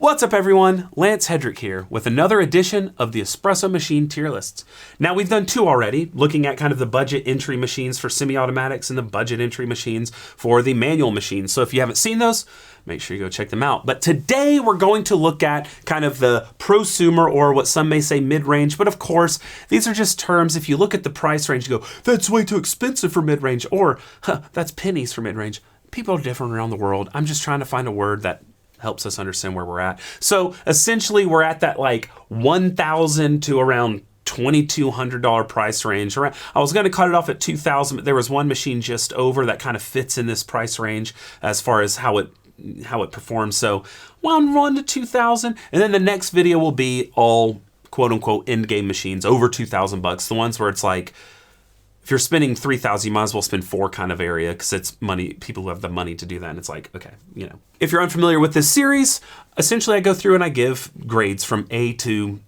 What's up everyone? Lance Hedrick here with another edition of the Espresso Machine tier lists. Now we've done two already, looking at kind of the budget entry machines for semi-automatics and the budget entry machines for the manual machines. So if you haven't seen those, make sure you go check them out. But today we're going to look at kind of the prosumer, or what some may say mid-range, but of course these are just terms. If you look at the price range, you go, that's way too expensive for mid-range, or that's pennies for mid-range. People are different around the world. I'm just trying to find a word that helps us understand where we're at. So essentially we're at that like $1,000 to around $2,200 price range. I was going to cut it off at $2,000, but there was one machine just over that kind of fits in this price range as far as how it performs. So one to 2,000, and then the next video will be all quote unquote end game machines over 2,000 bucks. The ones where it's like, if you're spending 3,000, you might as well spend 4 kind of area, because it's money, people who have the money to do that. And it's like, okay, you know. If you're unfamiliar with this series, essentially I go through and I give grades from A to,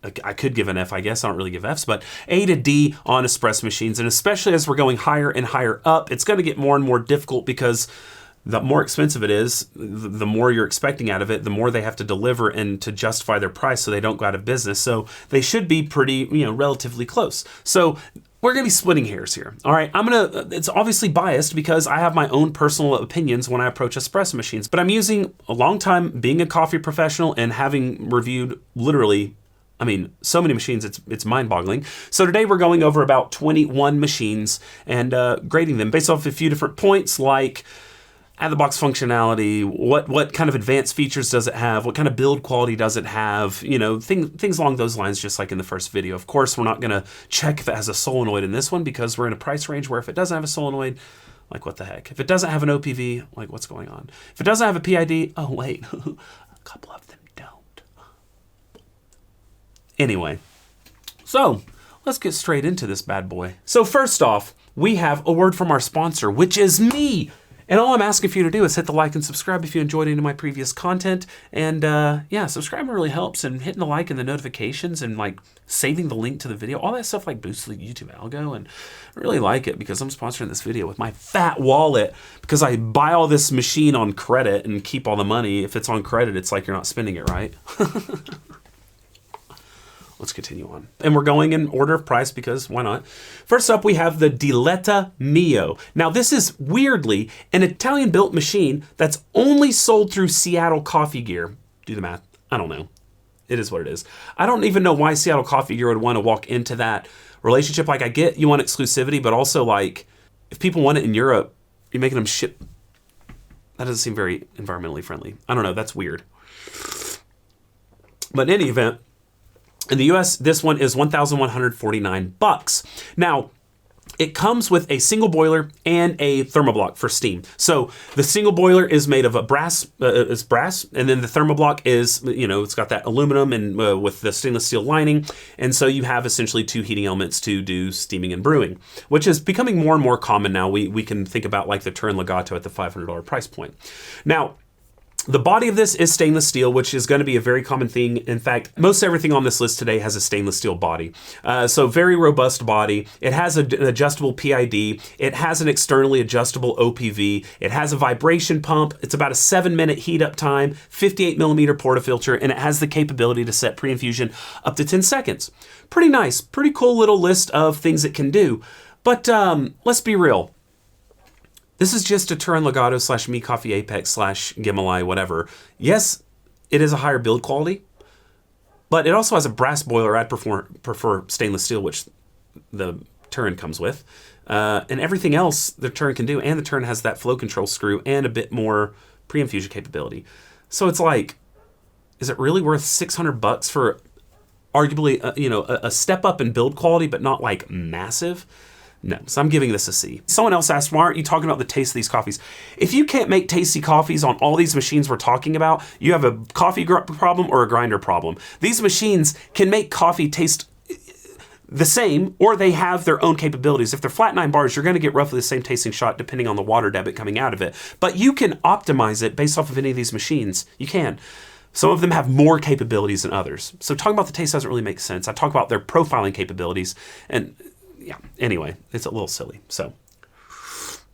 I could give an F, I guess. I don't really give Fs, but A to D on espresso machines. And especially as we're going higher and higher up, it's going to get more and more difficult, because the more expensive it is, the more you're expecting out of it, the more they have to deliver and to justify their price so they don't go out of business. So they should be pretty, relatively close. So we're gonna be splitting hairs here. All right, it's obviously biased because I have my own personal opinions when I approach espresso machines, but I'm using a long time being a coffee professional and having reviewed literally, so many machines, it's mind-boggling. So today we're going over about 21 machines and grading them based off a few different points, like out-of-the-box functionality, what kind of advanced features does it have, what kind of build quality does it have, things along those lines, just like in the first video. Of course, we're not gonna check if it has a solenoid in this one, because we're in a price range where if it doesn't have a solenoid, like what the heck? If it doesn't have an OPV, like what's going on? If it doesn't have a PID, oh wait, a couple of them don't. Anyway, so let's get straight into this bad boy. So first off, we have a word from our sponsor, which is me. And all I'm asking for you to do is hit the like and subscribe if you enjoyed any of my previous content. And subscribing really helps, and hitting the like and the notifications and like saving the link to the video, all that stuff like boosts the YouTube algo. And I really like it because I'm sponsoring this video with my fat wallet, because I buy all this machine on credit and keep all the money. If it's on credit, it's like you're not spending it right. Let's continue on. And we're going in order of price because why not? First up, we have the Diletta Mio. Now this is weirdly an Italian built machine that's only sold through Seattle Coffee Gear. Do the math, I don't know. It is what it is. I don't even know why Seattle Coffee Gear would want to walk into that relationship. Like, I get you want exclusivity, but also like if people want it in Europe, you're making them ship. That doesn't seem very environmentally friendly. I don't know, that's weird. But in any event, in the US, this one is $1,149. Now, it comes with a single boiler and a thermoblock for steam. So the single boiler is made of a brass, and then the thermoblock is, it's got that aluminum and with the stainless steel lining. And so you have essentially 2 heating elements to do steaming and brewing, which is becoming more and more common now. We can think about like the Turin Legato at the $500 price point. Now, the body of this is stainless steel, which is going to be a very common thing. In fact, most everything on this list today has a stainless steel body. So very robust body. It has an adjustable PID. It has an externally adjustable OPV. It has a vibration pump. It's about a 7-minute heat up time, 58 millimeter portafilter, and it has the capability to set pre-infusion up to 10 seconds. Pretty nice, pretty cool little list of things it can do. But let's be real. This is just a Turin Legato / Me Coffee Apex / Gimli, whatever. Yes, it is a higher build quality, but it also has a brass boiler. I'd prefer stainless steel, which the Turin comes with. And everything else the Turin can do, and the Turin has that flow control screw and a bit more pre-infusion capability. So it's like, is it really worth $600 for arguably, a step up in build quality, but not like massive? No, so I'm giving this a C. Someone else asked, why aren't you talking about the taste of these coffees? If you can't make tasty coffees on all these machines we're talking about, you have a coffee problem or a grinder problem. These machines can make coffee taste the same, or they have their own capabilities. If they're flat 9 bars, you're gonna get roughly the same tasting shot depending on the water debit coming out of it. But you can optimize it based off of any of these machines. You can. Some of them have more capabilities than others. So talking about the taste doesn't really make sense. I talk about their profiling capabilities, and yeah, anyway, it's a little silly. So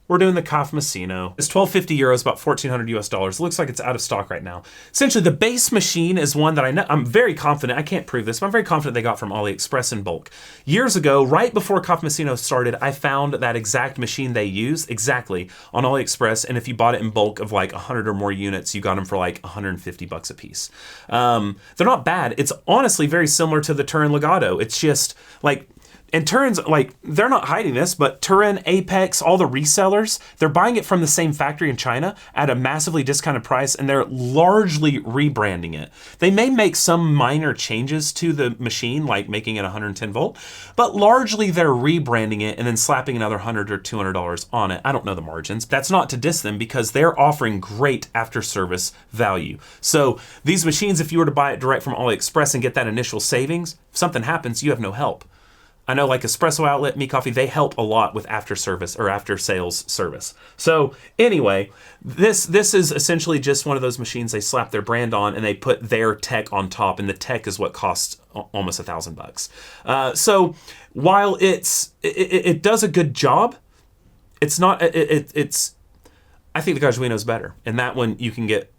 we're doing the Kafmasino. It's 1250 euros, about 1400 US dollars. Looks like it's out of stock right now. Essentially, the base machine is one that I know, I'm very confident, I can't prove this, but I'm very confident they got from AliExpress in bulk. Years ago, right before Kafmasino started, I found that exact machine they use exactly on AliExpress, and if you bought it in bulk of like 100 or more units, you got them for like 150 bucks a piece. They're not bad. It's honestly very similar to the Turin Legato. It's just like, and Turin's, like, they're not hiding this, but Turin, Apex, all the resellers, they're buying it from the same factory in China at a massively discounted price, and they're largely rebranding it. They may make some minor changes to the machine, like making it 110 volt, but largely they're rebranding it and then slapping another $100 or $200 on it. I don't know the margins. That's not to diss them because they're offering great after-service value. So these machines, if you were to buy it direct from AliExpress and get that initial savings, if something happens, you have no help. I know like Espresso Outlet, Me Coffee, they help a lot with after service or after sales service. So anyway, this is essentially just one of those machines they slap their brand on and they put their tech on top, and the tech is what costs almost $1,000. So while it does a good job, it's not, I think the Gajuino is better. And that one you can get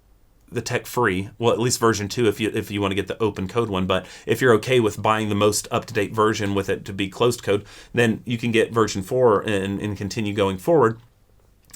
the tech free, well, at least version 2 if you want to get the open code one. But if you're okay with buying the most up-to-date version with it to be closed code, then you can get version 4 and continue going forward.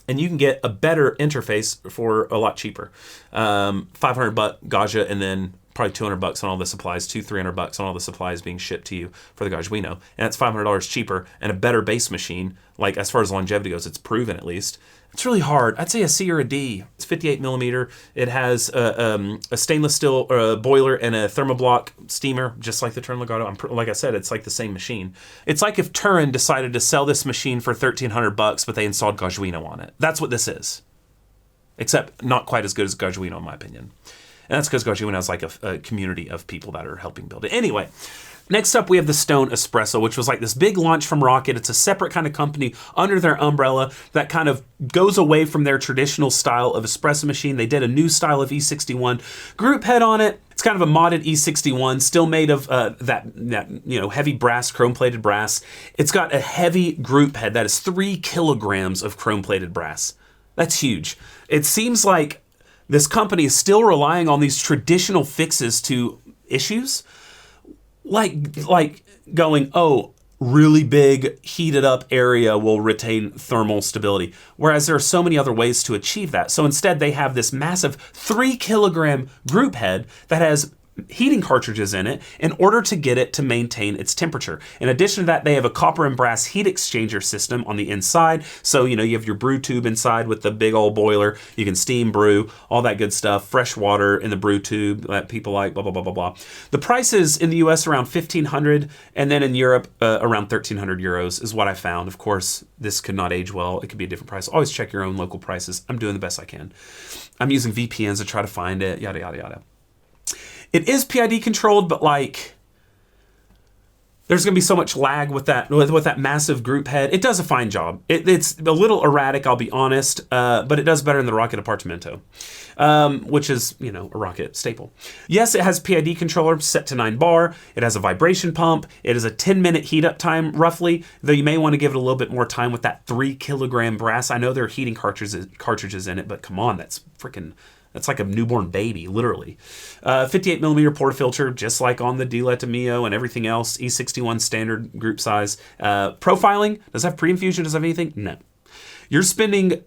And you can get a better interface for a lot cheaper. 500 buck Gaja, and then probably 200 bucks on all the supplies, $300 bucks on all the supplies being shipped to you for the Gajuino. And that's $500 cheaper and a better base machine. Like as far as longevity goes, it's proven at least. It's really hard. I'd say a C or a D. It's 58 millimeter. It has a stainless steel boiler and a thermoblock steamer, just like the Turin Legato. Like I said, it's like the same machine. It's like if Turin decided to sell this machine for 1,300 bucks, but they installed Gajuino on it. That's what this is. Except not quite as good as Gajuino, in my opinion. And that's because Gajuino has like a community of people that are helping build it. Anyway. Next up, we have the Stone Espresso, which was like this big launch from Rocket. It's a separate kind of company under their umbrella that kind of goes away from their traditional style of espresso machine. They did a new style of E61 group head on it. It's kind of a modded E61, still made of that heavy brass, chrome-plated brass. It's got a heavy group head that is 3 kilograms of chrome-plated brass. That's huge. It seems like this company is still relying on these traditional fixes to issues. Like going, oh, really big heated up area will retain thermal stability. Whereas there are so many other ways to achieve that. So instead they have this massive 3 kilogram group head that has heating cartridges in it in order to get it to maintain its temperature. In addition to that, they have a copper and brass heat exchanger system on the inside. So, you have your brew tube inside with the big old boiler. You can steam brew, all that good stuff. Fresh water in the brew tube that people like, blah, blah, blah, blah, blah. The prices in the US around 1,500, and then in Europe around 1,300 euros is what I found. Of course, this could not age well. It could be a different price. Always check your own local prices. I'm doing the best I can. I'm using VPNs to try to find it, yada, yada, yada. It is PID controlled, but like there's going to be so much lag with that massive group head. It does a fine job. It's a little erratic, I'll be honest, but it does better than the Rocket Appartamento, which is, a Rocket staple. Yes, it has PID controller set to 9 bar. It has a vibration pump. It is a 10-minute heat up time, roughly, though you may want to give it a little bit more time with that 3 kilogram brass. I know there are heating cartridges in it, but come on, that's like a newborn baby, literally. 58 millimeter portafilter, just like on the Diletta Mio and everything else. E61 standard group size. Profiling, does it have pre-infusion? Does it have anything? No. You're spending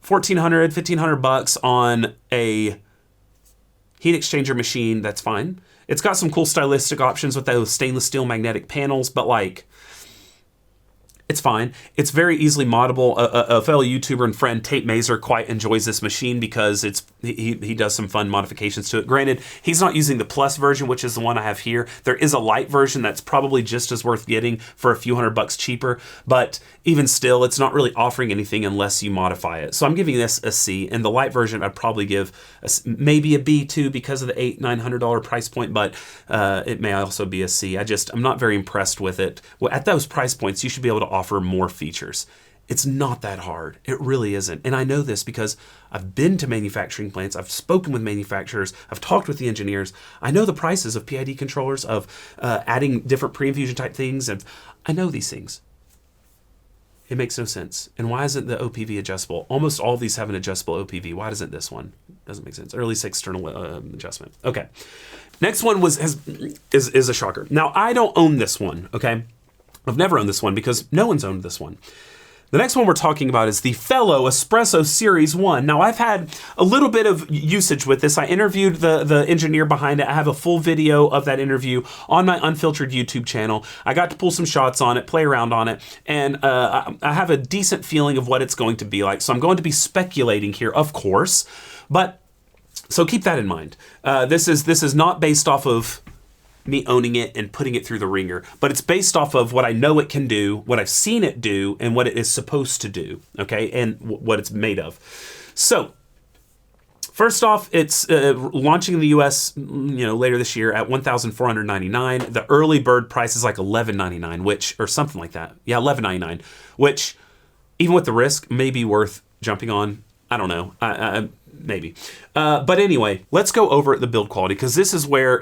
$1,400 bucks on a heat exchanger machine. That's fine. It's got some cool stylistic options with those stainless steel magnetic panels, but like, it's fine. It's very easily moddable. A fellow YouTuber and friend, Tate Mazer, quite enjoys this machine because he does some fun modifications to it. Granted, he's not using the Plus version, which is the one I have here. There is a light version that's probably just as worth getting for a few $100 cheaper, but even still, it's not really offering anything unless you modify it. So I'm giving this a C, and the light version I'd probably give maybe a B too because of the $800-900 price point, but it may also be a C. I'm not very impressed with it. Well, at those price points, you should be able to offer more features. It's not that hard. It really isn't. And I know this because I've been to manufacturing plants. I've spoken with manufacturers. I've talked with the engineers. I know the prices of PID controllers, of adding different pre-infusion type things. And I know these things. It makes no sense. And why isn't the OPV adjustable? Almost all of these have an adjustable OPV. Why doesn't this one? Doesn't make sense. Or at least external adjustment. Okay. Next one is a shocker. Now, I don't own this one, okay? I've never owned this one because no one's owned this one. The next one we're talking about is the Fellow Espresso Series 1. Now, I've had a little bit of usage with this. I interviewed the engineer behind it. I have a full video of that interview on my Unfiltered YouTube channel. I got to pull some shots on it, play around on it, and I have a decent feeling of what it's going to be like. So I'm going to be speculating here, of course, but so keep that in mind. This is not based off of me owning it and putting it through the ringer, but it's based off of what I know it can do, what I've seen it do, and what it is supposed to do, okay, and what it's made of. So, first off, it's launching in the US, later this year at $1,499. The early bird price is like $11.99, which, or something like that. Yeah, $11.99, which, even with the risk, may be worth jumping on. I don't know. Maybe. But anyway, let's go over the build quality, because this is where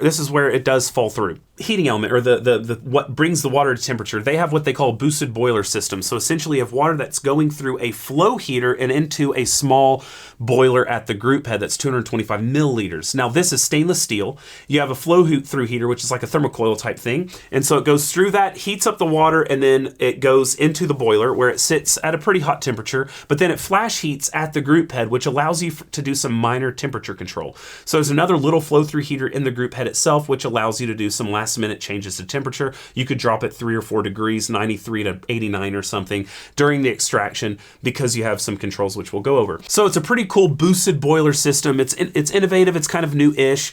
it does fall through. Heating element, or the what brings the water to temperature, they have what they call a boosted boiler system. So essentially you have water that's going through a flow heater and into a small boiler at the group head that's 225 milliliters. Now this is stainless steel. You have a flow through heater, which is like a thermocoil type thing. And so it goes through that, heats up the water, and then it goes into the boiler where it sits at a pretty hot temperature, but then it flash heats at the group head, which allows you to do some minor temperature control. So there's another little flow through heater in the group head itself, which allows you to do some last minute changes to temperature. You could drop it 3 or 4 degrees, 93 to 89 or something during the extraction, because you have some controls which we'll go over. So it's a pretty cool boosted boiler system. It's innovative. It's kind of new-ish.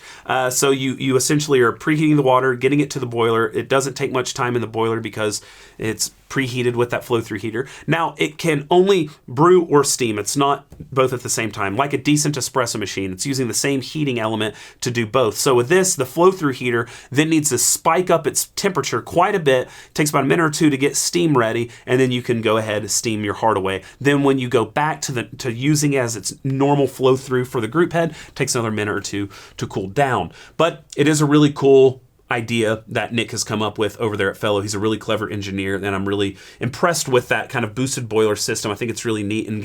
So you essentially are preheating the water, getting it to the boiler. It doesn't take much time in the boiler because it's preheated with that flow through heater. Now it can only brew or steam. It's not both at the same time. Like a decent espresso machine, it's using the same heating element to do both. So with this, the flow through heater then needs to spike up its temperature quite a bit. It takes about a minute or two to get steam ready, and then you can go ahead and steam your heart away. Then when you go back to using it as its normal flow through for the group head, it takes another minute or two to cool down. But it is a really cool idea that Nick has come up with over there at Fellow. He's a really clever engineer, and I'm really impressed with that kind of boosted boiler system. I think it's really neat and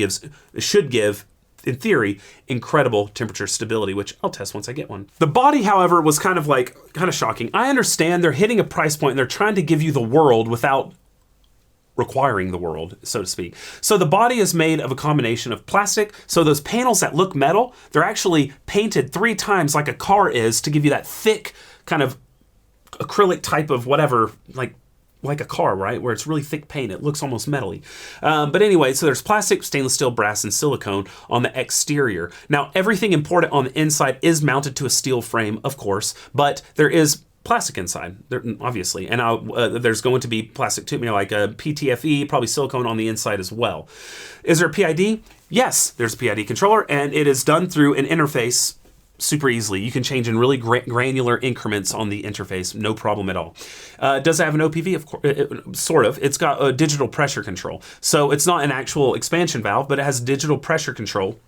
should give, in theory, incredible temperature stability, which I'll test once I get one. The body, however, was kind of shocking. I understand they're hitting a price point and they're trying to give you the world without requiring the world, so to speak. So the body is made of a combination of plastic. So those panels that look metal, they're actually painted 3 times like a car is, to give you that thick kind of acrylic type of whatever, like a car, right? Where it's really thick paint. It looks almost metally. But anyway, so there's plastic, stainless steel, brass, and silicone on the exterior. Now, everything imported on the inside is mounted to a steel frame, of course, but there is plastic inside, obviously. And there's going to be plastic tube, like a PTFE, probably silicone on the inside as well. Is there a PID? Yes, there's a PID controller, and it is done through an interface super easily. You can change in really granular increments on the interface, no problem at all. Does it have an OPV? Of course, sort of. It's got a digital pressure control. So it's not an actual expansion valve, but it has digital pressure control,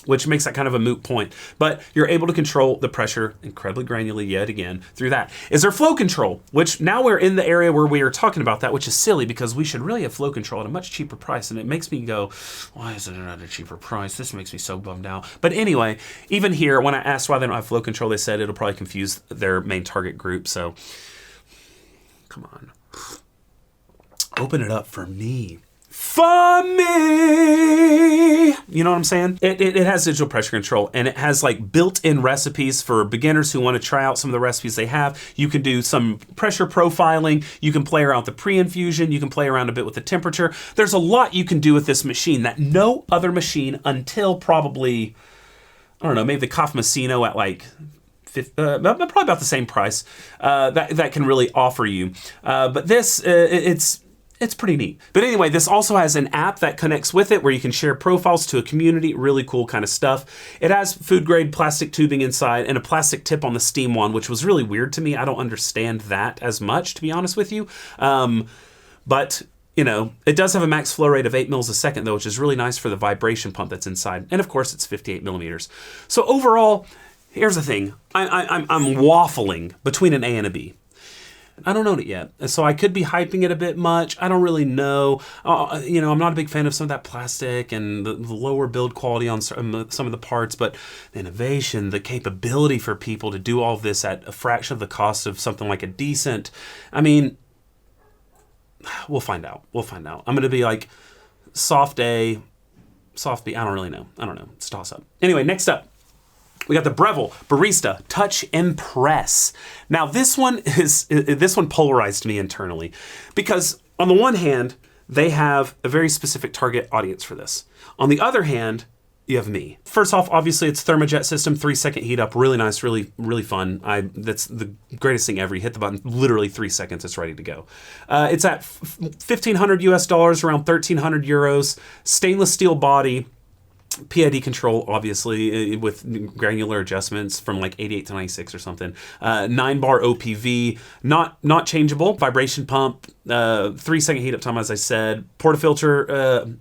which makes that kind of a moot point. But you're able to control the pressure incredibly granularly yet again through that. Is there flow control? Which now we're in the area where we are talking about that, which is silly because we should really have flow control at a much cheaper price. And it makes me go, why is it at a cheaper price? This makes me so bummed out. But anyway, even here, when I asked why they don't have flow control, they said it'll probably confuse their main target group. So come on, open it up for me. For me, you know what I'm saying? It has digital pressure control, and it has like built-in recipes for beginners who want to try out some of the recipes they have. You can do some pressure profiling. You can play around with the pre-infusion. You can play around a bit with the temperature. There's a lot you can do with this machine that no other machine until probably, I don't know, maybe the Kafmasino at like probably about the same price that can really offer you. But this, it's pretty neat. But anyway, this also has an app that connects with it where you can share profiles to a community. Really cool kind of stuff. It has food grade plastic tubing inside and a plastic tip on the steam one, which was really weird to me. I don't understand that as much, to be honest with you. But it does have a max flow rate of 8 mils a second, though, which is really nice for the vibration pump that's inside. And of course, it's 58 millimeters. So overall, here's the thing. I'm waffling between an A and a B. I don't own it yet. So I could be hyping it a bit much. I don't really know. You know, I'm not a big fan of some of that plastic and the lower build quality on some of the parts, but the innovation, the capability for people to do all of this at a fraction of the cost of something like a decent, I mean, we'll find out. We'll find out. I'm going to be like soft A, soft B. I don't really know. I don't know. It's a toss up. Anyway, next up. We got the Breville Barista Touch Impress. Now this one polarized me internally because on the one hand, they have a very specific target audience for this. On the other hand, you have me. First off, obviously it's thermojet system, 3-second heat up, really nice, really, really fun. That's the greatest thing ever. You hit the button, literally 3 seconds, it's ready to go. It's at $1,500 US, around 1,300 euros, stainless steel body, PID control, obviously, with granular adjustments from like 88 to 96 or something. 9-bar OPV, not changeable. Vibration pump, 3-second heat up time, as I said. Portafilter,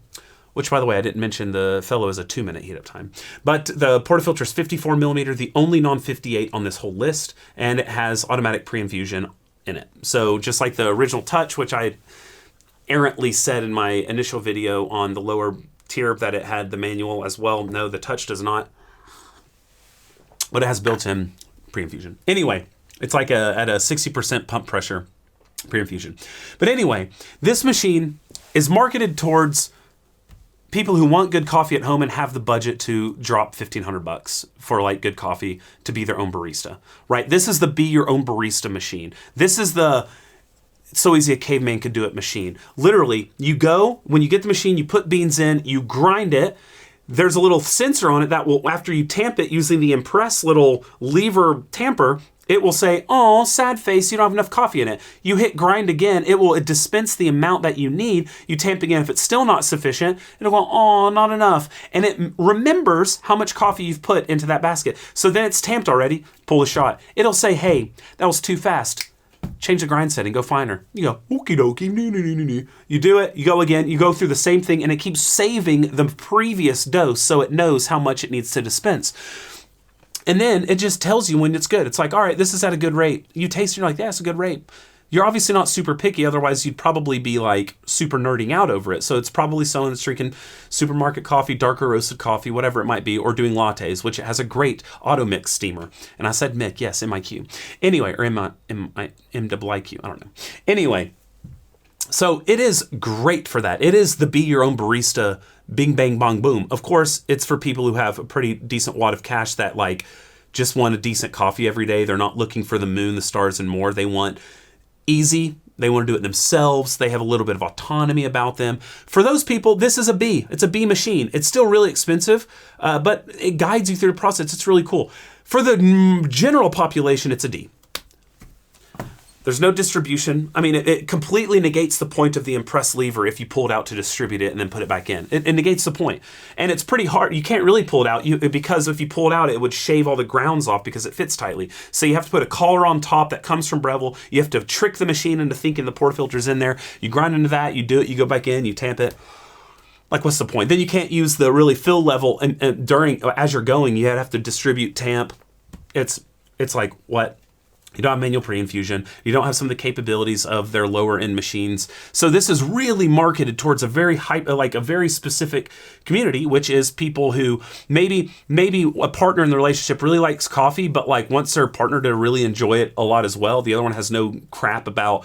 which, by the way, I didn't mention the fellow is a 2-minute heat up time. But the portafilter is 54 millimeter, the only non-58 on this whole list, and it has automatic pre-infusion in it. So just like the original Touch, which I errantly said in my initial video on the lower tier that it had the manual as well. No, the Touch does not, but it has built-in pre-infusion. Anyway, it's like at a 60% pump pressure pre-infusion. But anyway, this machine is marketed towards people who want good coffee at home and have the budget to drop $1,500 for like good coffee to be their own barista, right? This is the be your own barista machine. This is the it's so easy a caveman could do it machine. Literally, you go, when you get the machine, you put beans in, you grind it. There's a little sensor on it that will, after you tamp it using the Impress little lever tamper, it will say, oh, sad face, you don't have enough coffee in it. You hit grind again, it will dispense the amount that you need. You tamp again. If it's still not sufficient, it'll go, oh, not enough. And it remembers how much coffee you've put into that basket. So then it's tamped already, pull a shot. It'll say, hey, that was too fast. Change the grind setting, go finer. You go, okie dokie, you do it, you go again, you go through the same thing, and it keeps saving the previous dose so it knows how much it needs to dispense. And then it just tells you when it's good. It's like, all right, this is at a good rate. You taste it, you're like, yeah, it's a good rate. You're obviously not super picky, otherwise you'd probably be like super nerding out over it. So it's probably someone that's drinking supermarket coffee, darker roasted coffee, whatever it might be, or doing lattes, which it has a great auto mix steamer. And I said mic, yes, M-I-Q. Anyway, or M-I-M-I-Q, I don't know. Anyway, so it is great for that. It is the be your own barista, bing, bang, bong, boom. Of course, it's for people who have a pretty decent wad of cash that like just want a decent coffee every day. They're not looking for the moon, the stars, and more. They want easy. They want to do it themselves. They have a little bit of autonomy about them. For those people, this is a B. It's a B machine. It's still really expensive, but it guides you through the process. It's really cool. For the general population, it's a D. There's no distribution. I mean, it completely negates the point of the Impress lever if you pull it out to distribute it and then put it back in. It negates the point. And it's pretty hard. You can't really pull it out because if you pull it out, it would shave all the grounds off because it fits tightly. So you have to put a collar on top that comes from Breville. You have to trick the machine into thinking the portafilter's in there. You grind into that, you do it, you go back in, you tamp it. Like, what's the point? Then you can't use the really fill level and as you're going, you have to distribute, tamp. It's like, what? You don't have manual pre-infusion. You don't have some of the capabilities of their lower end machines. So this is really marketed towards a very a very specific community, which is people who maybe a partner in the relationship really likes coffee, but like wants their partner to really enjoy it a lot as well. The other one has no crap about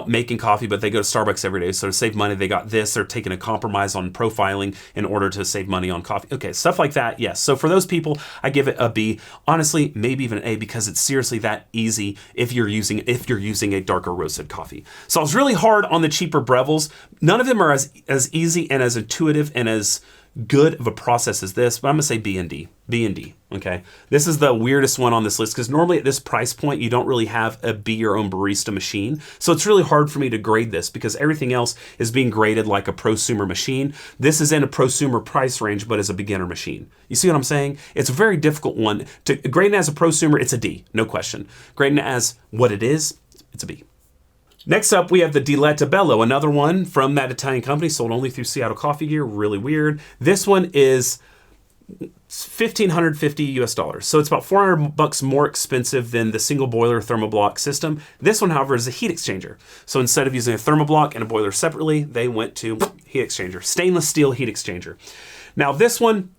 making coffee, but they go to Starbucks every day. So to save money, they got this. They're taking a compromise on profiling in order to save money on coffee. Okay, stuff like that, yes. So for those people, I give it a B. Honestly, maybe even an A because it's seriously that easy if you're using a darker roasted coffee. So I was really hard on the cheaper Brevilles. None of them are as easy and as intuitive and as good of a process as this, but I'm gonna say B and D. B and D, okay? This is the weirdest one on this list because normally at this price point, you don't really have a be your own barista machine. So it's really hard for me to grade this because everything else is being graded like a prosumer machine. This is in a prosumer price range, but as a beginner machine. You see what I'm saying? It's a very difficult one. To grade it as a prosumer, it's a D, no question. Grading it as what it is, it's a B. Next up, we have the Diletta Bello, another one from that Italian company, sold only through Seattle Coffee Gear, really weird. This one is $1,550 US. So it's about $400 more expensive than the single boiler thermoblock system. This one, however, is a heat exchanger. So instead of using a thermoblock and a boiler separately, they went to heat exchanger, stainless steel heat exchanger. Now this one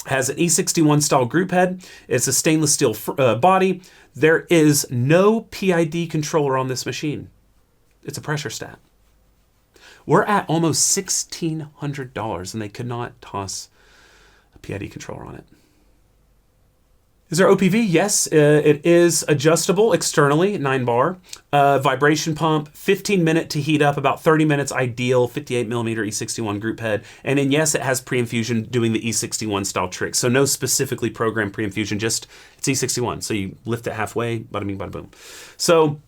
has an E61 style group head. It's a stainless steel body. There is no PID controller on this machine. It's a pressure stat. We're at almost $1,600 and they could not toss a PID controller on it. Is there OPV? Yes, it is adjustable externally, 9 bar. Vibration pump, 15 minute to heat up, about 30 minutes ideal, 58 millimeter E61 group head. And then yes, it has pre-infusion doing the E61 style trick. So no specifically programmed pre-infusion, just it's E61. So you lift it halfway, bada bing, bada boom. So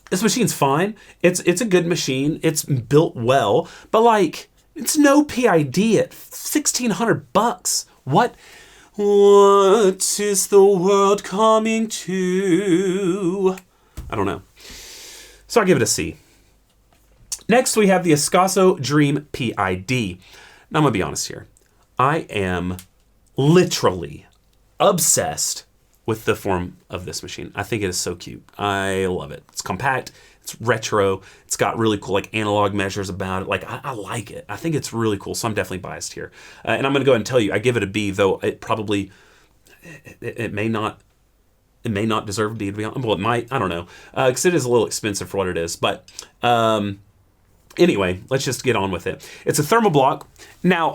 this machine's fine. It's a good machine. It's built well, but like it's no PID at $1,600. What is the world coming to? I don't know. So I'll give it a C. Next, we have the Ascaso Dream PID. Now I'm gonna be honest here. I am literally obsessed with the form of this machine. I think it is so cute. I love it. It's compact, it's retro, it's got really cool like analog measures about it. Like I like it. I think it's really cool, so I'm definitely biased here. And I'm gonna go ahead and tell you, I give it a B, though it probably, it may not deserve a B, to be honest. Well, it might, I don't know, because it is a little expensive for what it is. But anyway, let's just get on with it. It's a thermoblock. Now,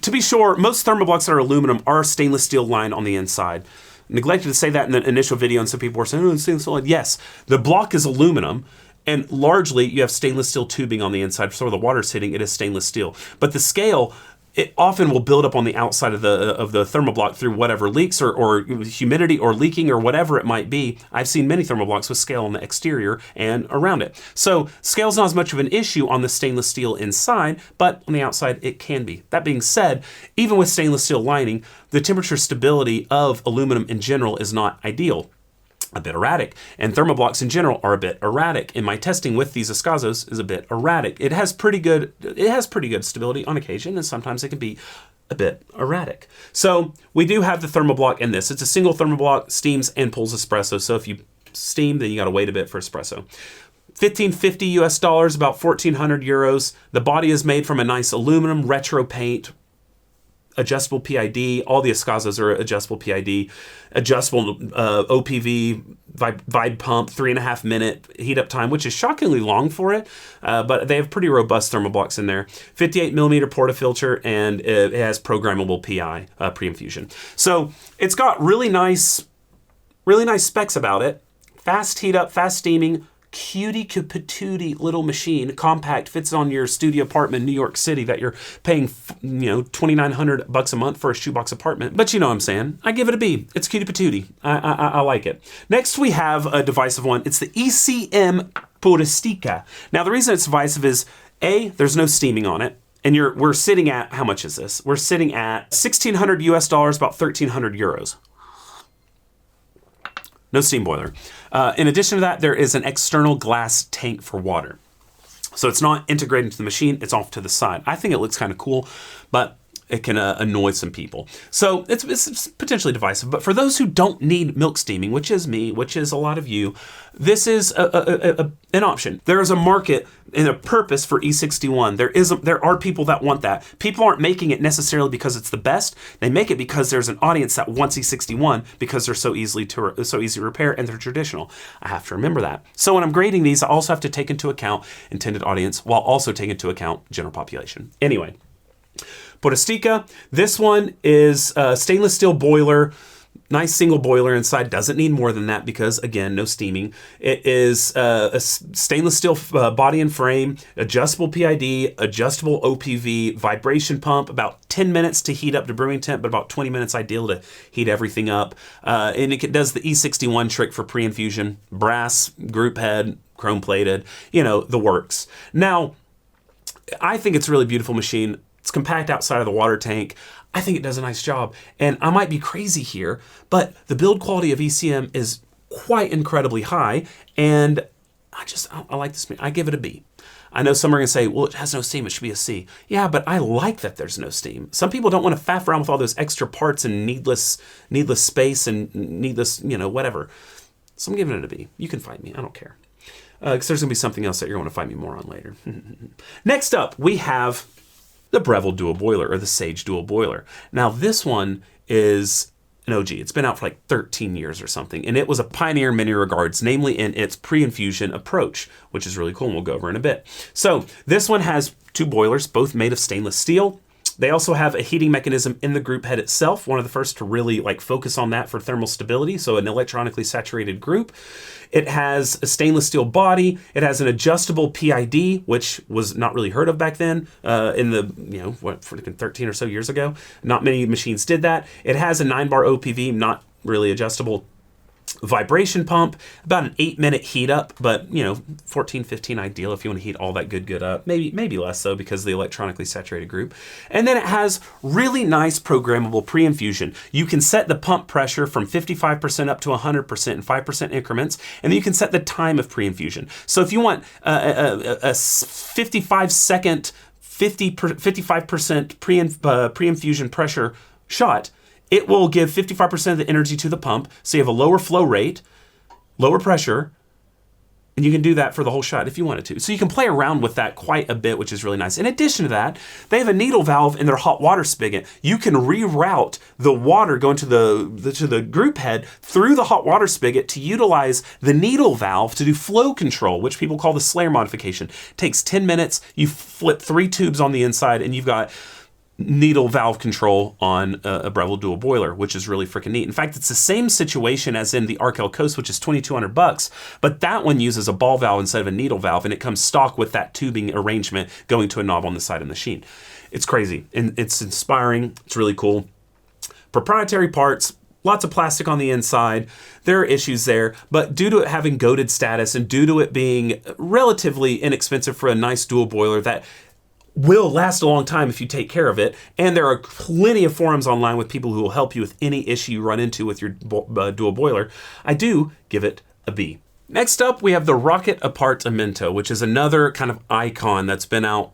to be sure, most thermoblocks that are aluminum are stainless steel lined on the inside. Neglected to say that in the initial video, and some people were saying, oh, it's stainless steel. Yes, the block is aluminum, and largely you have stainless steel tubing on the inside, so where the water's hitting, it is stainless steel. But the scale, it often will build up on the outside of the thermoblock through whatever leaks or humidity or leaking or whatever it might be. I've seen many thermoblocks with scale on the exterior and around it. So scale's not as much of an issue on the stainless steel inside, but on the outside it can be. That being said, even with stainless steel lining, the temperature stability of aluminum in general is not ideal. A bit erratic, and thermoblocks in general are a bit erratic. And my testing with these Ascasos is a bit erratic. It has pretty good stability on occasion, and sometimes it can be a bit erratic. So we do have the thermoblock in this. It's a single thermoblock, steams and pulls espresso. So if you steam, then you got to wait a bit for espresso. $1,550 US, about 1,400 euros. The body is made from a nice aluminum retro paint. Adjustable PID, all the Ascasos are adjustable PID, adjustable OPV, vibe pump, 3.5 minute heat up time, which is shockingly long for it, but they have pretty robust thermoblocks in there. 58 millimeter portafilter, and it has programmable PI, pre-infusion. So it's got really nice specs about it. Fast heat up, fast steaming, cutie patootie little machine, compact, fits on your studio apartment in New York City that you're paying, $2,900 a month for a shoebox apartment. But you know what I'm saying. I give it a B. It's cutie patootie. I like it. Next, we have a divisive one. It's the ECM Puristika. Now, the reason it's divisive is A, there's no steaming on it. And we're sitting at, how much is this? We're sitting at $1,600 US, about 1,300 euros. No steam boiler. In addition to that, there is an external glass tank for water. So it's not integrated into the machine, it's off to the side. I think it looks kind of cool, but it can annoy some people. So it's potentially divisive, but for those who don't need milk steaming, which is me, which is a lot of you, this is an option. There is a market and a purpose for E61. There are people that want that. People aren't making it necessarily because it's the best. They make it because there's an audience that wants E61 because they're so easy to repair and they're traditional. I have to remember that. So when I'm grading these, I also have to take into account intended audience while also taking into account general population. Anyway. Puristika, this one is a stainless steel boiler, nice single boiler inside, doesn't need more than that because, again, no steaming. It is a stainless steel body and frame, adjustable PID, adjustable OPV, vibration pump, about 10 minutes to heat up to brewing temp, but about 20 minutes ideal to heat everything up. And it does the E61 trick for pre-infusion, brass, group head, chrome plated, the works. Now, I think it's a really beautiful machine. It's compact outside of the water tank. I think it does a nice job. And I might be crazy here, but the build quality of ECM is quite incredibly high. And I like this. I give it a B. I know some are going to say, well, it has no steam, it should be a C. Yeah, but I like that there's no steam. Some people don't want to faff around with all those extra parts and needless space and needless, whatever. So I'm giving it a B. You can fight me, I don't care. Because there's going to be something else that you're going to fight me more on later. Next up, we have the Breville dual boiler, or the Sage dual boiler. Now this one is an OG. It's been out for like 13 years or something, and it was a pioneer in many regards, namely in its pre-infusion approach, which is really cool, and we'll go over in a bit. So this one has 2 boilers, both made of stainless steel. They also have a heating mechanism in the group head itself, one of the first to really focus on that for thermal stability, so an electronically saturated group. It has a stainless steel body. It has an adjustable PID, which was not really heard of back then in the, 13 or so years ago. Not many machines did that. It has a 9-bar OPV, not really adjustable. Vibration pump, about an 8-minute heat up, but 14, 15 ideal if you want to heat all that good up. Maybe less so because of the electronically saturated group. And then it has really nice programmable pre-infusion. You can set the pump pressure from 55% up to 100% in 5% increments, and then you can set the time of pre-infusion. So if you want a 55-second, 55% pre-infusion pressure shot, it will give 55% of the energy to the pump, so you have a lower flow rate, lower pressure, and you can do that for the whole shot if you wanted to. So you can play around with that quite a bit, which is really nice. In addition to that, they have a needle valve in their hot water spigot. You can reroute the water going to the group head through the hot water spigot to utilize the needle valve to do flow control, which people call the Slayer modification. It takes 10 minutes, you flip 3 tubes on the inside, and you've got needle valve control on a Breville dual boiler, which is really freaking neat. In fact, it's the same situation as in the Arkel Coast, which is $2,200, but that one uses a ball valve instead of a needle valve, and it comes stock with that tubing arrangement going to a knob on the side of the machine. It's crazy, and it's inspiring. It's really cool. Proprietary parts, lots of plastic on the inside. There are issues there, but due to it having goated status and due to it being relatively inexpensive for a nice dual boiler that will last a long time if you take care of it. And there are plenty of forums online with people who will help you with any issue you run into with your dual boiler. I do give it a B. Next up, we have the Rocket Appartamento, which is another kind of icon that's been out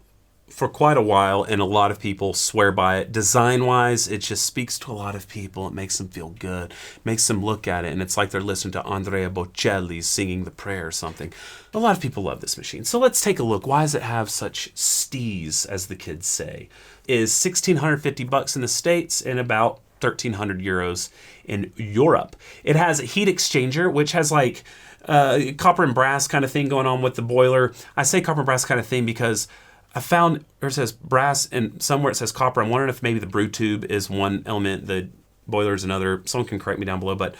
for quite a while, and a lot of people swear by it. Design-wise, it just speaks to a lot of people. It makes them feel good, makes them look at it, and it's like they're listening to Andrea Bocelli singing the prayer or something. A lot of people love this machine. So let's take a look. Why does it have such steez, as the kids say? It is $1,650 in the States and about 1,300 euros in Europe. It has a heat exchanger, which has copper and brass kind of thing going on with the boiler. I say copper and brass kind of thing because I found where it says brass and somewhere it says copper. I'm wondering if maybe the brew tube is one element, the boiler is another. Someone can correct me down below, but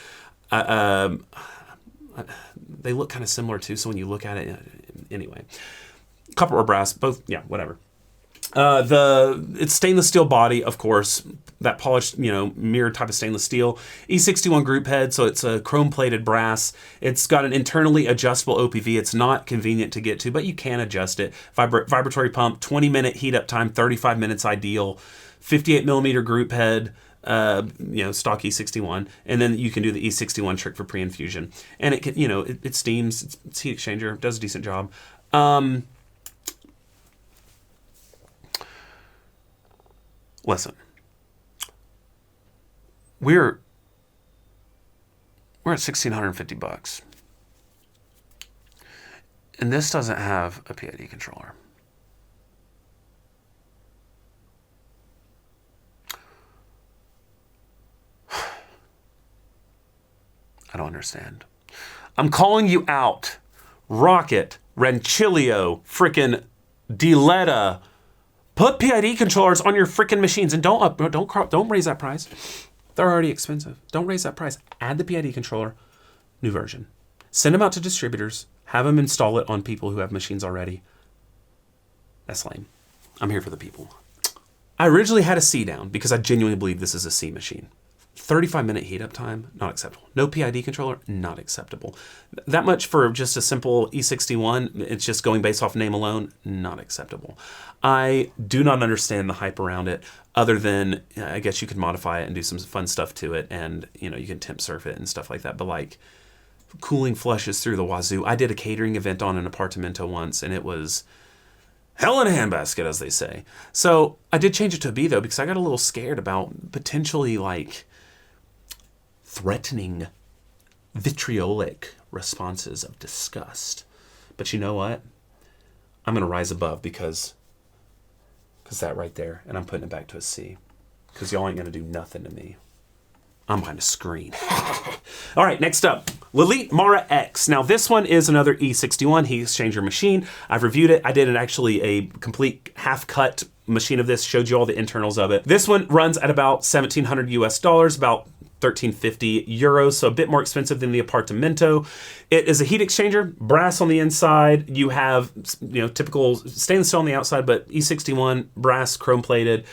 they look kind of similar too. So when you look at it, anyway, copper or brass, both, yeah, whatever. It's stainless steel body, of course, that polished, mirror type of stainless steel. E61 group head, so it's a chrome-plated brass. It's got an internally adjustable OPV. It's not convenient to get to, but you can adjust it. Vibratory pump, 20-minute heat-up time, 35 minutes ideal. 58-millimeter group head, stock E61, and then you can do the E61 trick for pre-infusion. And it can, it steams, it's heat exchanger, does a decent job. Listen, we're at $1,650, and this doesn't have a PID controller. I don't understand. I'm calling you out. Rocket, Rancilio, frickin' Diletta. Put PID controllers on your frickin' machines and don't raise that price. They're already expensive. Don't raise that price. Add the PID controller, new version. Send them out to distributors. Have them install it on people who have machines already. That's lame. I'm here for the people. I originally had a C down because I genuinely believe this is a C machine. 35-minute heat up time, not acceptable. No PID controller, not acceptable. That much for just a simple E61, it's just going based off name alone, not acceptable. I do not understand the hype around it, other than, I guess you could modify it and do some fun stuff to it, and you can temp surf it and stuff like that, but cooling flushes through the wazoo. I did a catering event on an Appartamento once, and it was hell in a handbasket, as they say. So I did change it to a B though, because I got a little scared about potentially like threatening vitriolic responses of disgust. But you know what? I'm going to rise above because that right there, and I'm putting it back to a C, because y'all ain't going to do nothing to me. I'm behind a screen. All right, next up, Lelit Mara X. Now this one is another E61 heat exchanger machine. I've reviewed it. I did actually a complete half-cut machine of this, showed you all the internals of it. This one runs at about $1,700 US, about 1350 euros, so a bit more expensive than the Appartamento. It is a heat exchanger, brass on the inside. You have, typical stainless steel on the outside, but E61 brass, chrome plated.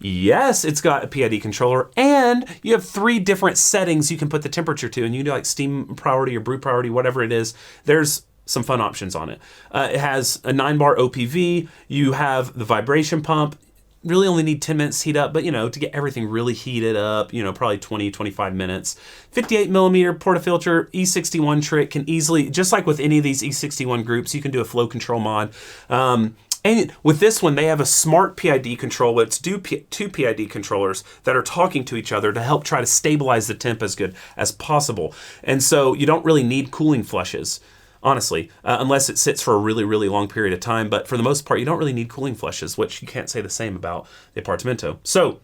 Yes, it's got a PID controller, and you have 3 different settings you can put the temperature to, and you can do like steam priority or brew priority, whatever it is. There's some fun options on it. It has a 9-bar OPV. You have the vibration pump. Really only need 10 minutes to heat up, but to get everything really heated up, probably 20, 25 minutes. 58 millimeter portafilter, E61 trick can easily, just like with any of these E61 groups, you can do a flow control mod. And with this one, they have a smart PID control. It's two PID controllers that are talking to each other to help try to stabilize the temp as good as possible. And so you don't really need cooling flushes, honestly, unless it sits for a really, really long period of time. But for the most part, you don't really need cooling flushes, which you can't say the same about the Appartamento. So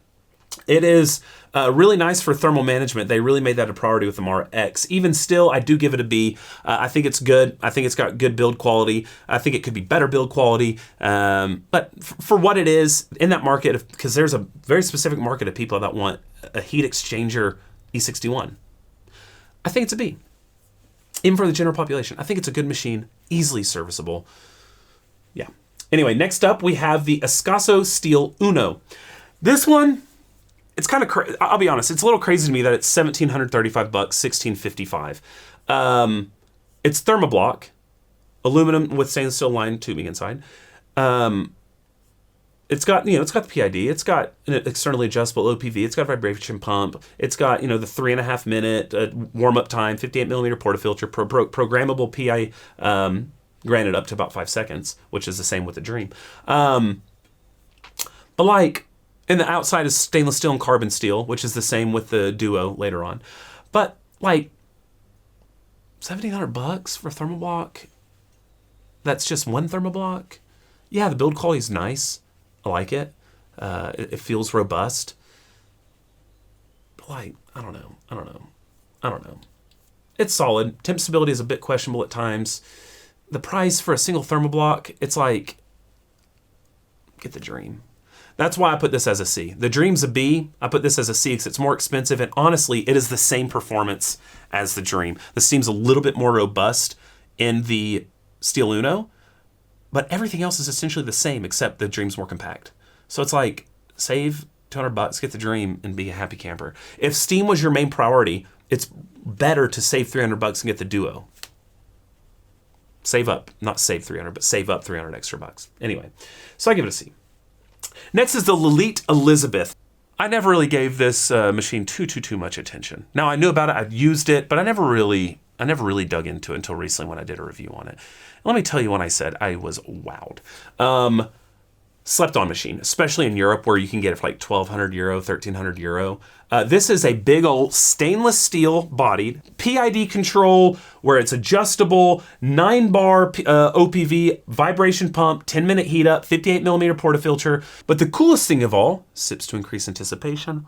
it is really nice for thermal management. They really made that a priority with the Mara X. Even still, I do give it a B. I think it's good. I think it's got good build quality. I think it could be better build quality. But for what it is in that market, because there's a very specific market of people that want a heat exchanger E61, I think it's a B. Even for the general population, I think it's a good machine, easily serviceable. Yeah. Anyway, next up we have the Ascaso Steel Uno. This one, it's kind of crazy. I'll be honest, it's a little crazy to me that it's $1,735, $1,655. It's thermoblock, aluminum with stainless steel lined tubing inside. It's got, it's got the PID, it's got an externally adjustable OPV, it's got a vibration pump, it's got, the 3.5 minute warm-up time, 58 millimeter portafilter, programmable PI, granted up to about 5 seconds, which is the same with the Dream. But like, and the outside is stainless steel and carbon steel, which is the same with the Duo later on. But like, $1,700 for a thermoblock? That's just one thermoblock? Yeah, the build quality is nice. I like it. It feels robust. But like, I don't know. It's solid. Temp stability is a bit questionable at times. The price for a single thermoblock, it's like, get the Dream. That's why I put this as a C. The Dream's a B. I put this as a C because it's more expensive, and honestly, it is the same performance as the Dream. The steam's a little bit more robust in the Steel Uno, but everything else is essentially the same except the Dream's more compact. So it's like, save $200, get the Dream, and be a happy camper. If steam was your main priority, it's better to save $300 and get the Duo. Save up, not save 300, but save up 300 extra bucks. Anyway, so I give it a C. Next is the Lelit Elizabeth. I never really gave this machine too much attention. Now I knew about it, I've used it, but I never really dug into it until recently when I did a review on it. Let me tell you, when I said I was wowed. Slept on machine, especially in Europe where you can get it for like 1,200 euro, 1,300 euro. This is a big old stainless steel bodied PID control where it's adjustable, 9-bar OPV, vibration pump, 10-minute heat up, 58 millimeter portafilter. But the coolest thing of all, sips to increase anticipation,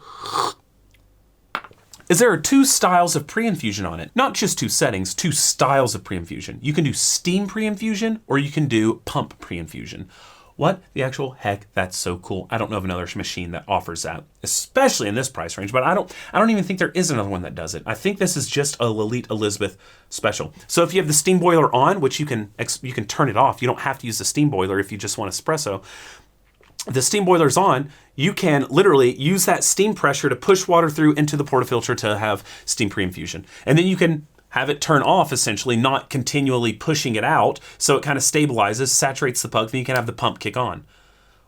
is there are 2 styles of pre-infusion on it. Not just 2 settings, 2 styles of pre-infusion. You can do steam pre-infusion or you can do pump pre-infusion. What the actual heck? That's so cool. I don't know of another machine that offers that, especially in this price range, but I don't even think there is another one that does it. I think this is just a Lelit Elizabeth special. So if you have the steam boiler on, which you can turn it off. You don't have to use the steam boiler if you just want espresso. The steam boiler's on, you can literally use that steam pressure to push water through into the portafilter to have steam pre-infusion. And then you can have it turn off, essentially, not continually pushing it out, so it kind of stabilizes, saturates the puck, then you can have the pump kick on.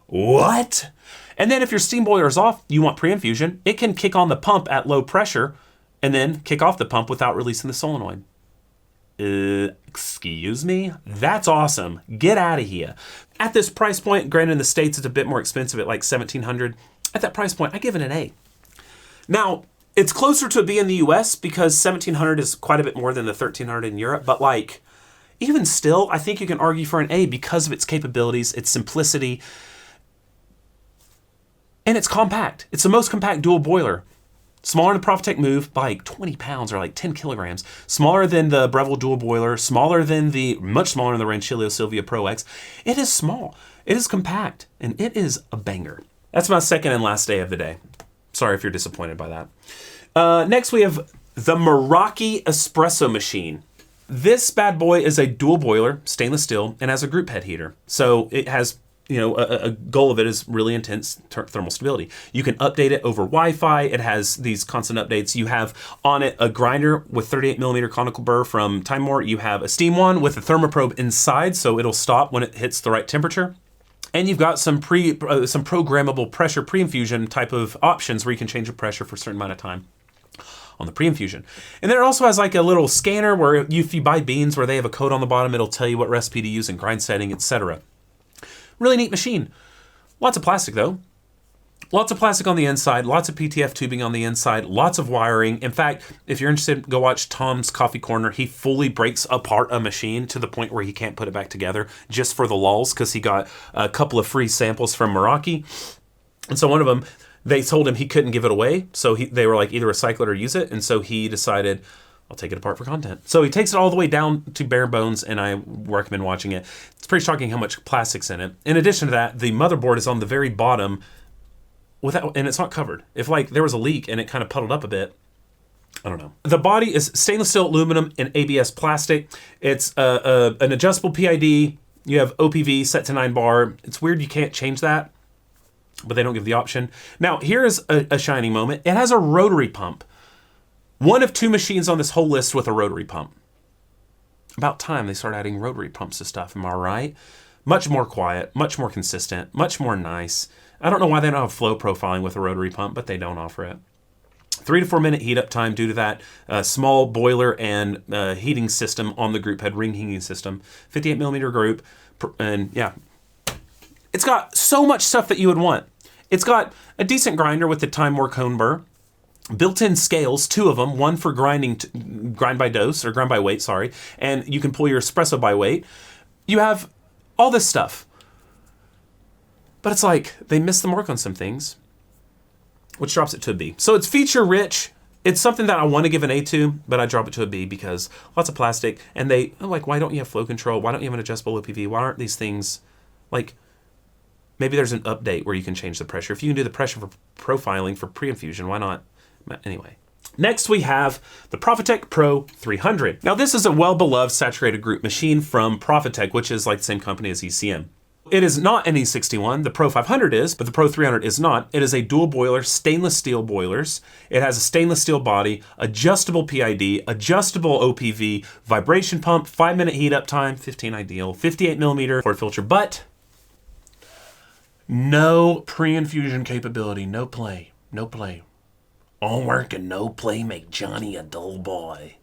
What? And then if your steam boiler is off, you want pre-infusion, it can kick on the pump at low pressure and then kick off the pump without releasing the solenoid. Excuse me? That's awesome. Get out of here. At this price point, granted in the States it's a bit more expensive at like $1,700. At that price point, I give it an A. Now, it's closer to a B in the US because $1,700 is quite a bit more than the $1,300 in Europe, but like, even still, I think you can argue for an A because of its capabilities, its simplicity, and it's compact. It's the most compact dual boiler. Smaller than the Profitec Move by like 20 pounds or like 10 kilograms. Smaller than the Breville dual boiler. Smaller than much smaller than the Rancilio Silvia Pro X. It is small. It is compact. And it is a banger. That's my second and last day of the day. Sorry if you're disappointed by that. Next we have the Meraki Espresso machine. This bad boy is a dual boiler, stainless steel, and has a group head heater. So it has, you know, a goal of it is really intense thermal stability. You can update it over Wi-Fi. It has these constant updates. You have on it a grinder with 38 millimeter conical burr from Time War. You have a steam one with a thermoprobe inside, so it'll stop when it hits the right temperature. And you've got some programmable pressure pre-infusion type of options where you can change the pressure for a certain amount of time on the pre-infusion. And then it also has like a little scanner where if you buy beans where they have a code on the bottom, it'll tell you what recipe to use and grind setting, etc. Really neat machine. Lots of plastic though. Lots of plastic on the inside, lots of PTF tubing on the inside, lots of wiring. In fact, if you're interested, go watch Tom's Coffee Corner. He fully breaks apart a machine to the point where he can't put it back together just for the lulz because he got a couple of free samples from Meraki. And so one of them, they told him he couldn't give it away. So they were like, either recycle it or use it. And so he decided, I'll take it apart for content. So he takes it all the way down to bare bones, and I recommend watching it. It's pretty shocking how much plastic's in it. In addition to that, the motherboard is on the very bottom, and it's not covered. If like there was a leak and it kind of puddled up a bit, I don't know. The body is stainless steel, aluminum, and ABS plastic. It's an adjustable PID. You have OPV set to 9 bar. It's weird you can't change that, but they don't give the option. Now, here's a shining moment. It has a rotary pump. One of 2 machines on this whole list with a rotary pump. About time they start adding rotary pumps to stuff, am I right? Much more quiet, much more consistent, much more nice. I don't know why they don't have flow profiling with a rotary pump, but they don't offer it. 3 to 4 minute heat up time due to that small boiler and heating system on the group head, ring heating system. 58 millimeter group, and yeah. It's got so much stuff that you would want. It's got a decent grinder with the Time War cone burr. Built-in scales, 2 of them, one for grind by dose, or grind by weight, sorry, and you can pull your espresso by weight. You have all this stuff. But it's like, they missed the mark on some things, which drops it to a B. So it's feature-rich. It's something that I want to give an A to, but I drop it to a B because lots of plastic, and like, why don't you have flow control? Why don't you have an adjustable OPV? Why aren't these things, like, maybe there's an update where you can change the pressure. If you can do the pressure for profiling for pre-infusion, why not? Anyway, next we have the Profitec Pro 300. Now this is a well-beloved saturated group machine from Profitec, which is like the same company as ECM. It is not an E61, the Pro 500 is, but the Pro 300 is not. It is a dual boiler, stainless steel boilers. It has a stainless steel body, adjustable PID, adjustable OPV, vibration pump, 5 minute heat up time, 15 ideal, 58 millimeter port filter, but no pre-infusion capability, no play. All work and no play make Johnny a dull boy.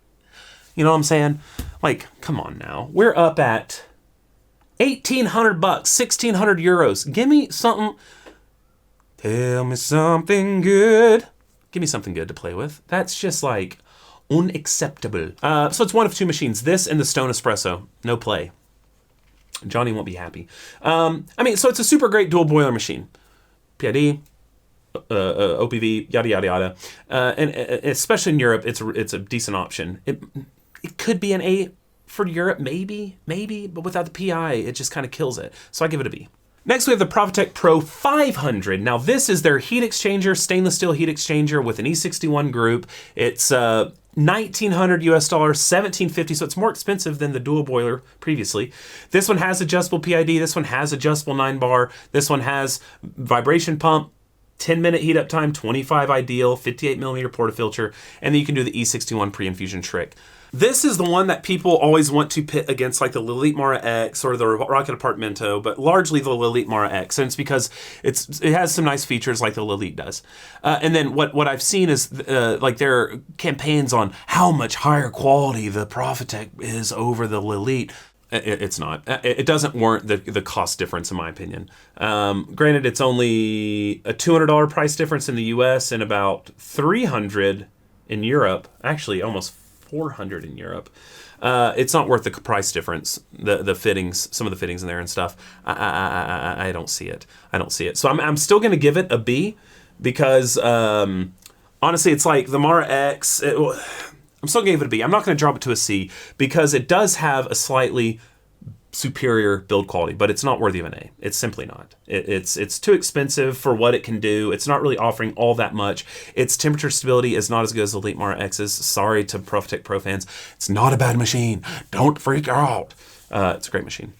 You know what I'm saying? Like, come on now. We're up at $1,800, 1,600 euros. Give me something. Tell me something good. Give me something good to play with. That's just like unacceptable. So it's one of 2 machines. This and the Stone Espresso. No play. Johnny won't be happy. So it's a super great dual boiler machine. PID. OPV, yada yada yada, and especially in Europe, it's a decent option. It could be an A for Europe, maybe, but without the PI, it just kind of kills it. So I give it a B. Next, we have the Profitec Pro 500. Now this is their heat exchanger, stainless steel heat exchanger with an E61 group. It's $1,900 US, $1,750, so it's more expensive than the dual boiler previously. This one has adjustable PID. This one has adjustable 9 bar. This one has vibration pump. 10-minute heat up time, 25 ideal, 58 millimeter portafilter, and then you can do the E61 pre-infusion trick. This is the one that people always want to pit against like the Lelit Mara X or the Rocket Appartamento, but largely the Lelit Mara X. And it's because it has some nice features like the Lelit does. And then what I've seen is like their campaigns on how much higher quality the Profitec is over the Lelit. It's not. It doesn't warrant the cost difference, in my opinion. Granted, it's only a $200 price difference in the US and about $300 in Europe. Actually, almost $400 in Europe. It's not worth the price difference. The fittings, some of the fittings in there and stuff. I don't see it. I don't see it. So I'm still going to give it a B because honestly, it's like the Mara X. I'm still going to give it a B. I'm not going to drop it to a C because it does have a slightly superior build quality, but it's not worthy of an A. It's simply not. It's too expensive for what it can do. It's not really offering all that much. Its temperature stability is not as good as the Lelit Mara X's. Sorry to Profitec Pro fans. It's not a bad machine. Don't freak out. It's a great machine,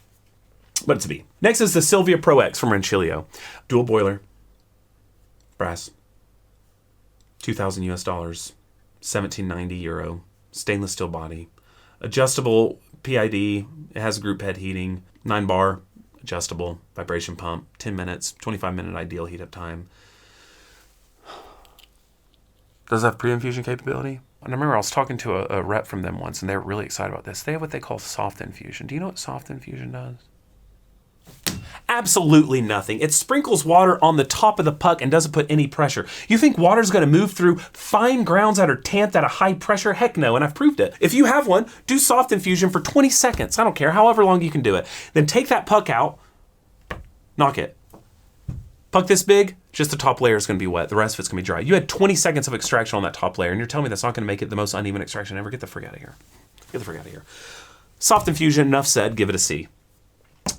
but it's a B. Next is the Silvia Pro X from Rancilio. Dual boiler, brass, 2,000 US dollars. 1790 euro, stainless steel body, adjustable PID, it has group head heating, 9 bar, adjustable, vibration pump, 10 minutes, 25-minute ideal heat up time. Does it have pre-infusion capability? And I remember I was talking to a rep from them once and they were really excited about this. They have what they call soft infusion. Do you know what soft infusion does? Absolutely nothing. It sprinkles water on the top of the puck and doesn't put any pressure. You think water's going to move through fine grounds that are tamped at a high pressure? Heck no, and I've proved it. If you have one, do soft infusion for 20 seconds. I don't care, however long you can do it. Then take that puck out, knock it. Puck this big, just the top layer is going to be wet. The rest of it's going to be dry. You had 20 seconds of extraction on that top layer, and you're telling me that's not going to make it the most uneven extraction ever? Get the frick out of here. Get the frick out of here. Soft infusion, enough said, give it a C.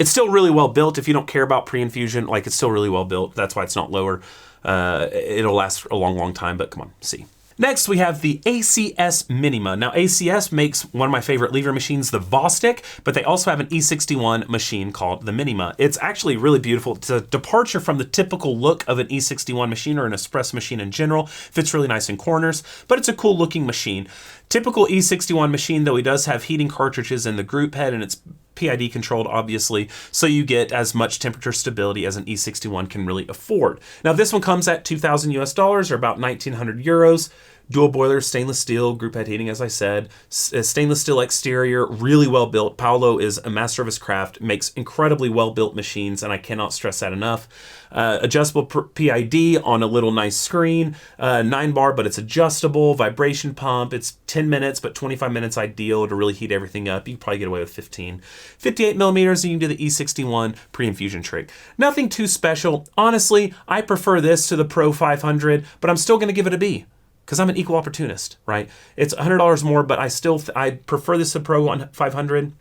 It's still really well built. If you don't care about pre-infusion, like it's still really well built. That's why it's not lower. It'll last a long, long time, but come on, C. Next, we have the ACS Minima. Now, ACS makes one of my favorite lever machines, the Vostok, but they also have an E61 machine called the Minima. It's actually really beautiful. It's a departure from the typical look of an E61 machine or an espresso machine in general. Fits really nice in corners, but it's a cool looking machine. Typical E61 machine, though, he does have heating cartridges in the group head, and it's PID controlled, obviously, so you get as much temperature stability as an E61 can really afford. Now, this one comes at 2,000 US dollars, or about 1,900 euros. Dual boiler, stainless steel, group head heating, as I said. Stainless steel exterior, really well built. Paolo is a master of his craft, makes incredibly well built machines, and I cannot stress that enough. Adjustable PID on a little nice screen, 9 bar, but it's adjustable. Vibration pump, it's 10 minutes, but 25 minutes ideal to really heat everything up. You can probably get away with 15. 58 millimeters, and you can do the E61 pre-infusion trick. Nothing too special. Honestly, I prefer this to the Pro 500, but I'm still going to give it a B. Because I'm an equal opportunist, right? It's $100 more, but I prefer this to Pro 500.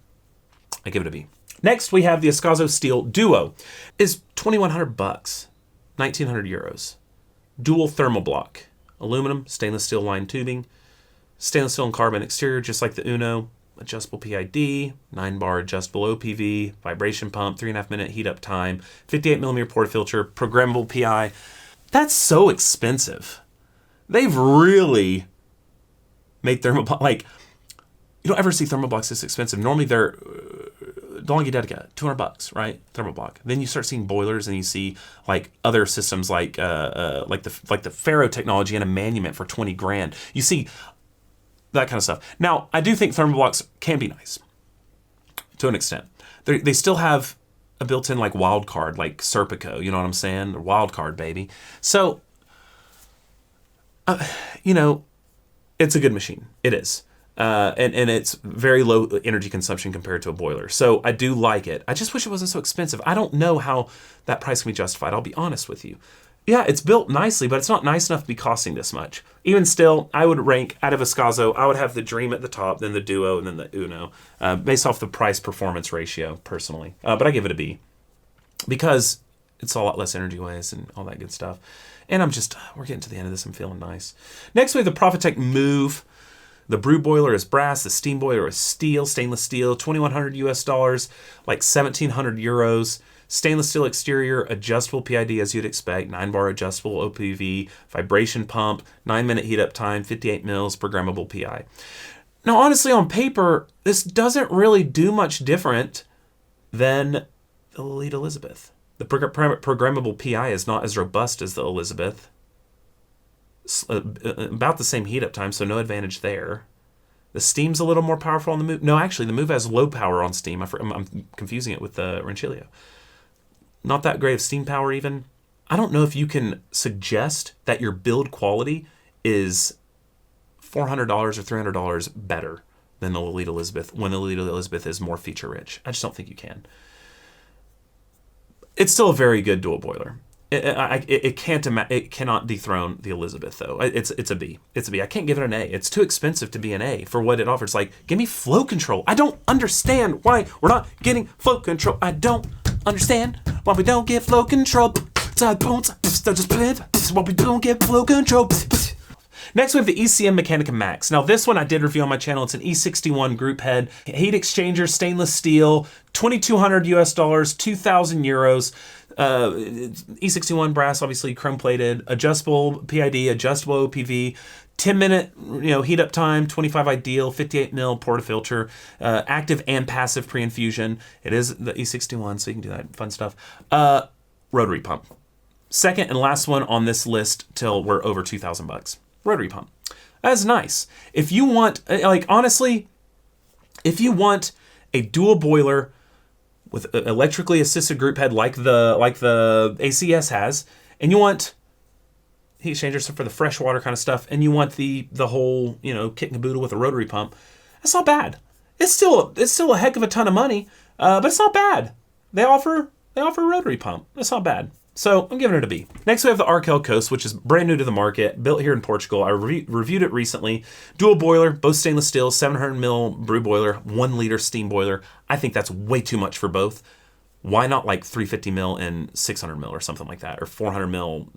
I give it a B. Next, we have the Ascaso Steel Duo. It's 2,100 bucks, 1,900 euros. Dual thermal block, aluminum, stainless steel lined tubing, stainless steel and carbon exterior, just like the Uno. Adjustable PID, 9 bar adjustable OPV, vibration pump, 3.5 minute heat up time, 58 millimeter portafilter, programmable PI. That's so expensive. They've really made thermal, like, you don't ever see thermal blocks this expensive. Normally they're Longitudinal, 200 bucks, right? Thermal block. Then you start seeing boilers and you see like other systems like the Ferro technology and a Manument for 20 grand. You see that kind of stuff. Now, I do think thermal blocks can be nice to an extent. They still have a built-in like wild card, like Serpico, you know what I'm saying? Wild card, baby. So, you know, it's a good machine. It is. And it's very low energy consumption compared to a boiler. So I do like it. I just wish it wasn't so expensive. I don't know how that price can be justified. I'll be honest with you. Yeah, it's built nicely, but it's not nice enough to be costing this much. Even still, I would rank out of Ascaso, I would have the Dream at the top, then the Duo, and then the Uno, based off the price-performance ratio, personally. But I give it a B because it's a lot less energy waste and all that good stuff. And we're getting to the end of this. I'm feeling nice. Next, we have the Profitec Move. The brew boiler is brass. The steam boiler is steel, stainless steel, 2,100 US dollars, like 1,700 euros. Stainless steel exterior, adjustable PID as you'd expect, 9-bar adjustable OPV, vibration pump, 9-minute heat up time, 58 mils, programmable PI. Now, honestly, on paper, this doesn't really do much different than the Lelit Elizabeth. The programmable PI is not as robust as the Elizabeth. About the same heat up time, so no advantage there. The steam's a little more powerful on the Move. No, actually, the Move has low power on steam. I'm confusing it with the Rancilio. Not that great of steam power even. I don't know if you can suggest that your build quality is $400 or $300 better than the Lelit Elizabeth when the Lelit Elizabeth is more feature rich. I just don't think you can. It's still a very good dual boiler. It cannot dethrone the Elizabeth though. It's a B. It's a B. I can't give it an A. It's too expensive to be an A for what it offers. Like, give me flow control. I don't understand why we're not getting flow control. I don't understand why we don't get flow control. Why we don't get flow control. Next, we have the ECM Mechanika Max. Now, this one I did review on my channel. It's an E61 group head, heat exchanger, stainless steel, $2,200 US, 2,000 euros. E61 brass, obviously chrome plated, adjustable PID, adjustable OPV, 10-minute heat up time, 25 ideal, 58 mil portafilter, active and passive pre-infusion. It is the E61, so you can do that fun stuff. Rotary pump. Second and last one on this list till we're over $2,000. Rotary pump. That's nice. If you want, honestly, if you want a dual boiler with electrically assisted group head like the ACS has, and you want heat exchangers for the freshwater kind of stuff, and you want the whole kit and caboodle with a rotary pump, that's not bad. It's still a heck of a ton of money, but it's not bad. They offer a rotary pump. It's not bad. So I'm giving it a B. Next we have the Arkel Coast, which is brand new to the market, built here in Portugal. I reviewed it recently. Dual boiler, both stainless steel, 700 mil brew boiler, 1 liter steam boiler. I think that's way too much for both. Why not like 350 mil and 600 mil or something like that, or 400 mil,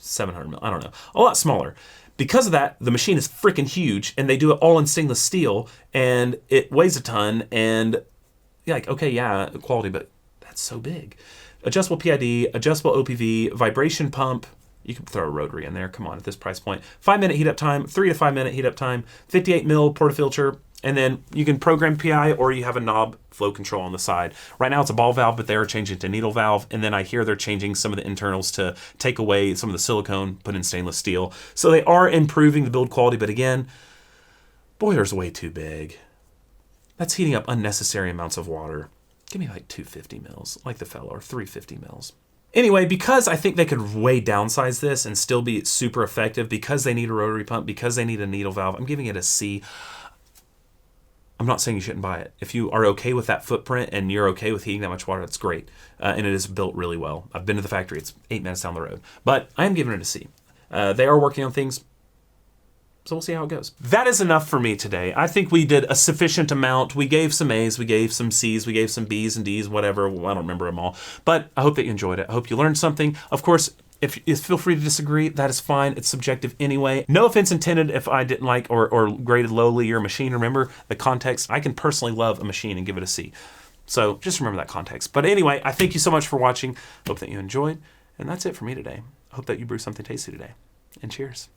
700 mil? I don't know. A lot smaller. Because of that, the machine is freaking huge, and they do it all in stainless steel, and it weighs a ton, and quality, but that's so big. Adjustable PID, adjustable OPV, vibration pump. You can throw a rotary in there. Come on, at this price point. 5-minute heat up time, 3 to 5 minute heat up time, 58 mil portafilter, and then you can program PI or you have a knob flow control on the side. Right now it's a ball valve, but they are changing to needle valve, and then I hear they're changing some of the internals to take away some of the silicone, put in stainless steel. So they are improving the build quality, but again, boiler's way too big. That's heating up unnecessary amounts of water. Give me like 250 mils, like the fellow, or 350 mils. Anyway, because I think they could way downsize this and still be super effective, because they need a rotary pump, because they need a needle valve, I'm giving it a C. I'm not saying you shouldn't buy it. If you are okay with that footprint and you're okay with heating that much water, that's great. And it is built really well. I've been to the factory. It's 8 minutes down the road. But I am giving it a C. They are working on things. So we'll see how it goes. That is enough for me today. I think we did a sufficient amount. We gave some A's, we gave some C's, we gave some B's and D's, whatever. Well, I don't remember them all. But I hope that you enjoyed it. I hope you learned something. Of course, feel free to disagree. That is fine. It's subjective anyway. No offense intended if I didn't like or graded lowly your machine. Remember the context. I can personally love a machine and give it a C. So just remember that context. But anyway, I thank you so much for watching. Hope that you enjoyed. And that's it for me today. I hope that you brew something tasty today. And cheers.